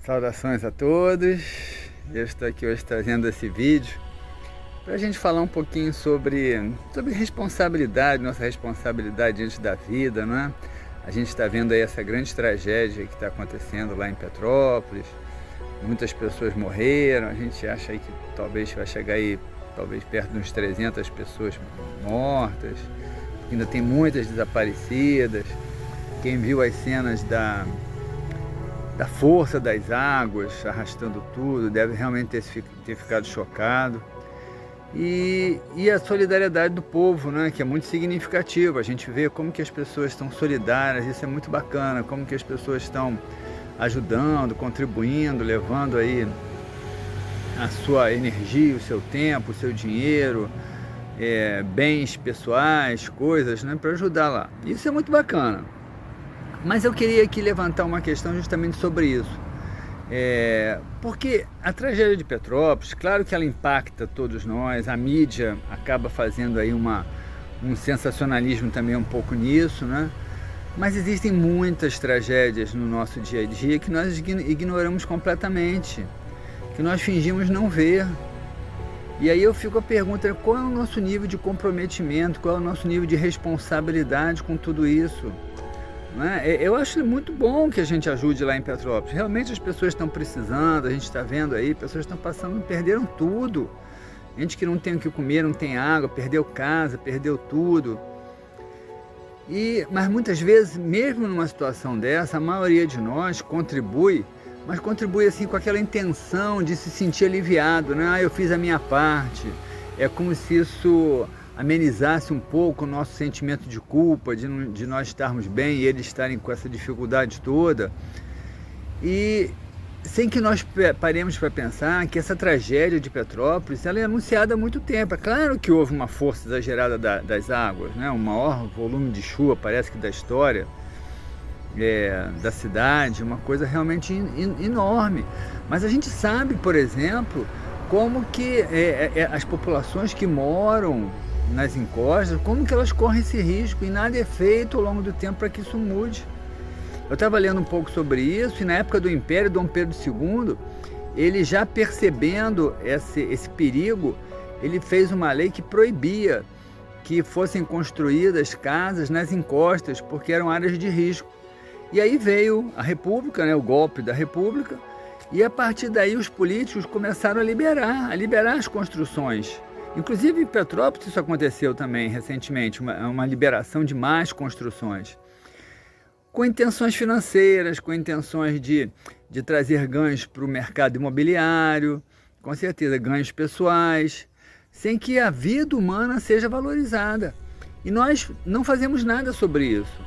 Saudações a todos, eu estou aqui hoje trazendo esse vídeo para a gente falar um pouquinho sobre responsabilidade, nossa responsabilidade diante da vida, não é? A gente está vendo aí essa grande tragédia que está acontecendo lá em Petrópolis, muitas pessoas morreram, a gente acha aí que talvez vai chegar aí, talvez perto de uns 300 pessoas mortas, ainda tem muitas desaparecidas. Quem viu as cenas da força das águas arrastando tudo, deve realmente ter ficado chocado. E a solidariedade do povo, né, que é muito significativa. A gente vê como que as pessoas estão solidárias, isso é muito bacana, como que as pessoas estão ajudando, contribuindo, levando aí a sua energia, o seu tempo, o seu dinheiro, bens pessoais, coisas, né, para ajudar lá. Isso é muito bacana. Mas eu queria aqui levantar uma questão justamente sobre isso. Porque a tragédia de Petrópolis, claro que ela impacta todos nós, a mídia acaba fazendo aí um sensacionalismo também um pouco nisso, né? Mas existem muitas tragédias no nosso dia a dia que nós ignoramos completamente, que nós fingimos não ver. E aí eu fico a pergunta, qual é o nosso nível de comprometimento, qual é o nosso nível de responsabilidade com tudo isso? Eu acho muito bom que a gente ajude lá em Petrópolis. Realmente as pessoas estão precisando, a gente está vendo aí, pessoas estão passando, perderam tudo. Gente que não tem o que comer, não tem água, perdeu casa, perdeu tudo. Mas muitas vezes, mesmo numa situação dessa, a maioria de nós contribui, mas contribui assim com aquela intenção de se sentir aliviado, né? Eu fiz a minha parte. É como se isso amenizasse um pouco o nosso sentimento de culpa, de nós estarmos bem e eles estarem com essa dificuldade toda. E sem que nós paremos para pensar que essa tragédia de Petrópolis, ela é anunciada há muito tempo. É claro que houve uma força exagerada das águas, né? O maior volume de chuva, parece que da história da cidade, uma coisa realmente enorme. Mas a gente sabe, por exemplo, como que as populações que moram nas encostas, como que elas correm esse risco, e nada é feito ao longo do tempo para que isso mude. Eu estava lendo um pouco sobre isso, e na época do Império, Dom Pedro II, ele já percebendo esse perigo, ele fez uma lei que proibia que fossem construídas casas nas encostas, porque eram áreas de risco. E aí veio a República, né, o golpe da República, e a partir daí os políticos começaram a liberar as construções. Inclusive em Petrópolis isso aconteceu também recentemente, uma liberação de mais construções. Com intenções financeiras, com intenções de trazer ganhos para o mercado imobiliário, com certeza ganhos pessoais, sem que a vida humana seja valorizada. E nós não fazemos nada sobre isso.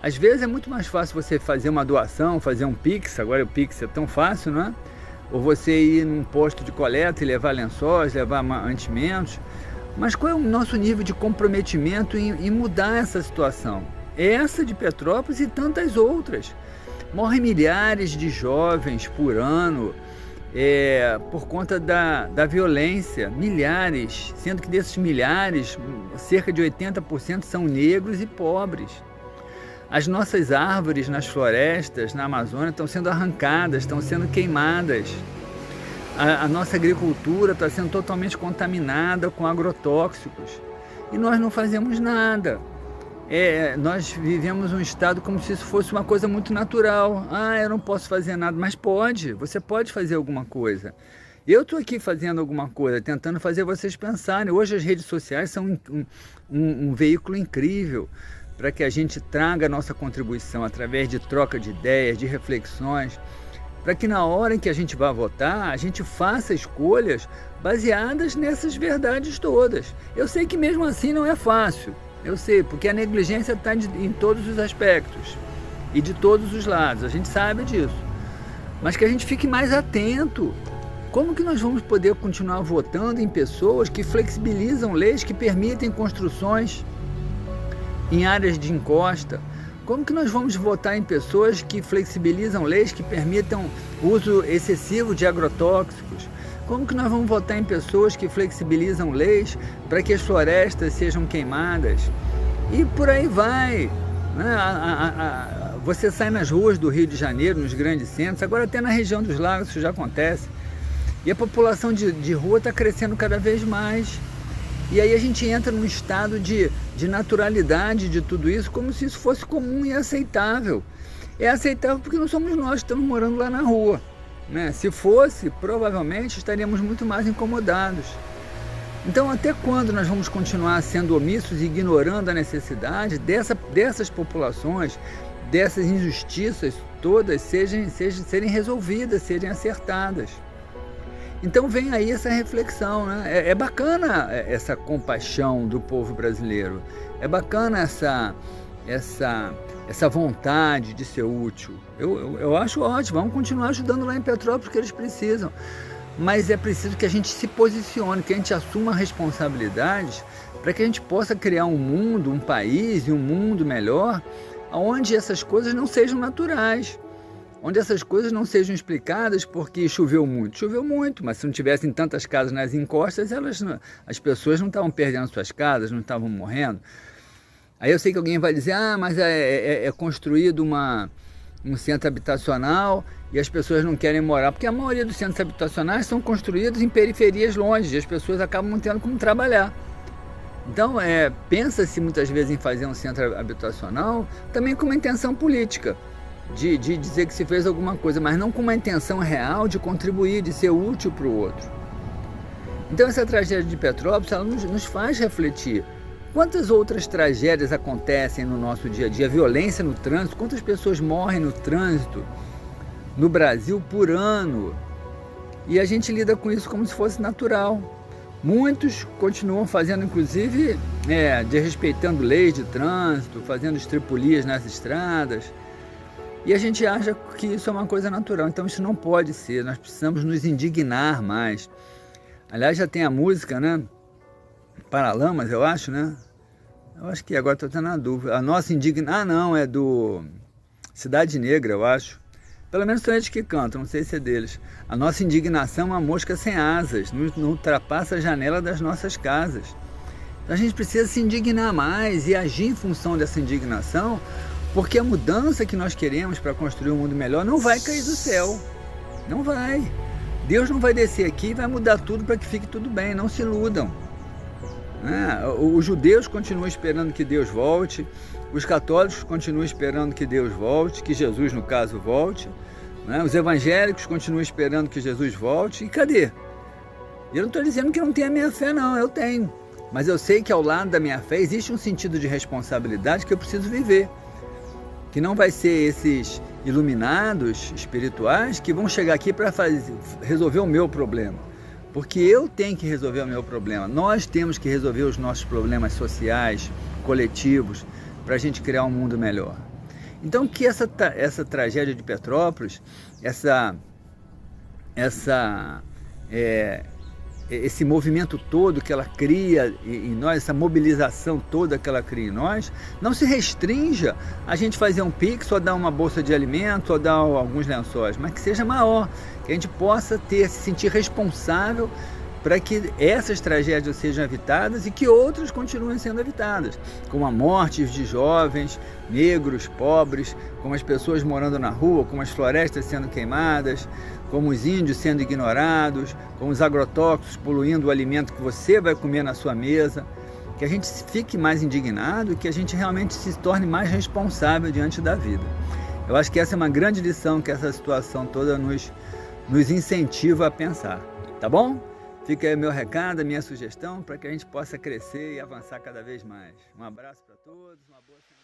Às vezes é muito mais fácil você fazer uma doação, fazer um Pix, agora o Pix é tão fácil, não é? Ou você ir num posto de coleta e levar lençóis, levar mantimentos. Mas qual é o nosso nível de comprometimento em mudar essa situação? Essa de Petrópolis e tantas outras. Morrem milhares de jovens por ano por conta da violência, milhares, sendo que desses milhares, cerca de 80% são negros e pobres. As nossas árvores nas florestas, na Amazônia, estão sendo arrancadas, estão sendo queimadas. A nossa agricultura está sendo totalmente contaminada com agrotóxicos. E nós não fazemos nada. Nós vivemos um estado como se isso fosse uma coisa muito natural. Eu não posso fazer nada. Mas pode, você pode fazer alguma coisa. Eu estou aqui fazendo alguma coisa, tentando fazer vocês pensarem. Hoje as redes sociais são um veículo incrível para que a gente traga a nossa contribuição através de troca de ideias, de reflexões, para que na hora em que a gente vai votar, a gente faça escolhas baseadas nessas verdades todas. Eu sei que mesmo assim não é fácil, eu sei, porque a negligência está em todos os aspectos e de todos os lados, a gente sabe disso. Mas que a gente fique mais atento. Como que nós vamos poder continuar votando em pessoas que flexibilizam leis que permitem construções em áreas de encosta? Como que nós vamos votar em pessoas que flexibilizam leis que permitam uso excessivo de agrotóxicos? Como que nós vamos votar em pessoas que flexibilizam leis para que as florestas sejam queimadas? E por aí vai, né? Você sai nas ruas do Rio de Janeiro, nos grandes centros, agora até na região dos lagos isso já acontece, e a população de rua está crescendo cada vez mais. E aí a gente entra num estado de naturalidade de tudo isso, como se isso fosse comum e aceitável. É aceitável porque não somos nós que estamos morando lá na rua, né? Se fosse, provavelmente estaríamos muito mais incomodados. Então, até quando nós vamos continuar sendo omissos e ignorando a necessidade dessas populações, dessas injustiças todas serem resolvidas, serem acertadas? Então vem aí essa reflexão, né? É bacana essa compaixão do povo brasileiro, é bacana essa vontade de ser útil. Eu acho ótimo, vamos continuar ajudando lá em Petrópolis que eles precisam. Mas é preciso que a gente se posicione, que a gente assuma responsabilidades para que a gente possa criar um mundo, um país e um mundo melhor, onde essas coisas não sejam naturais, onde essas coisas não sejam explicadas porque choveu muito, mas se não tivessem tantas casas nas encostas, as pessoas não estavam perdendo suas casas, não estavam morrendo. Aí eu sei que alguém vai dizer, mas é construído um centro habitacional e as pessoas não querem morar, porque a maioria dos centros habitacionais são construídos em periferias longe e as pessoas acabam não tendo como trabalhar. Então, pensa-se muitas vezes em fazer um centro habitacional também com uma intenção política, de dizer que se fez alguma coisa, mas não com uma intenção real de contribuir, de ser útil para o outro. Então, essa tragédia de Petrópolis, ela nos faz refletir. Quantas outras tragédias acontecem no nosso dia a dia? Violência no trânsito, quantas pessoas morrem no trânsito no Brasil por ano? E a gente lida com isso como se fosse natural. Muitos continuam fazendo, inclusive, desrespeitando leis de trânsito, fazendo estripulias nas estradas. E a gente acha que isso é uma coisa natural. Então isso não pode ser, nós precisamos nos indignar mais. Aliás, já tem a música, né? Paralamas, eu acho, né? Eu acho que agora estou tendo a dúvida. A nossa indignação... não, é do Cidade Negra, eu acho. Pelo menos são eles que cantam, não sei se é deles. A nossa indignação é uma mosca sem asas, não ultrapassa a janela das nossas casas. Então a gente precisa se indignar mais e agir em função dessa indignação, porque a mudança que nós queremos para construir um mundo melhor não vai cair do céu. Não vai. Deus não vai descer aqui e vai mudar tudo para que fique tudo bem, não se iludam. Os judeus continuam esperando que Deus volte, os católicos continuam esperando que Deus volte, que Jesus, no caso, volte, os evangélicos continuam esperando que Jesus volte, e cadê? Eu não estou dizendo que eu não tenho a minha fé, não, eu tenho, mas eu sei que ao lado da minha fé existe um sentido de responsabilidade que eu preciso viver, que não vai ser esses iluminados espirituais que vão chegar aqui para resolver o meu problema. Porque eu tenho que resolver o meu problema. Nós temos que resolver os nossos problemas sociais, coletivos, para a gente criar um mundo melhor. Então, que essa tragédia de Petrópolis, esse movimento todo que ela cria em nós, essa mobilização toda que ela cria em nós, não se restrinja a gente fazer um pix, ou dar uma bolsa de alimentos, ou dar alguns lençóis, mas que seja maior, que a gente possa se sentir responsável para que essas tragédias sejam evitadas e que outras continuem sendo evitadas, como a morte de jovens, negros, pobres, como as pessoas morando na rua, como as florestas sendo queimadas, como os índios sendo ignorados, como os agrotóxicos poluindo o alimento que você vai comer na sua mesa, que a gente fique mais indignado e que a gente realmente se torne mais responsável diante da vida. Eu acho que essa é uma grande lição que essa situação toda nos incentiva a pensar, tá bom? Fica aí meu recado, a minha sugestão para que a gente possa crescer e avançar cada vez mais. Um abraço para todos, uma boa semana.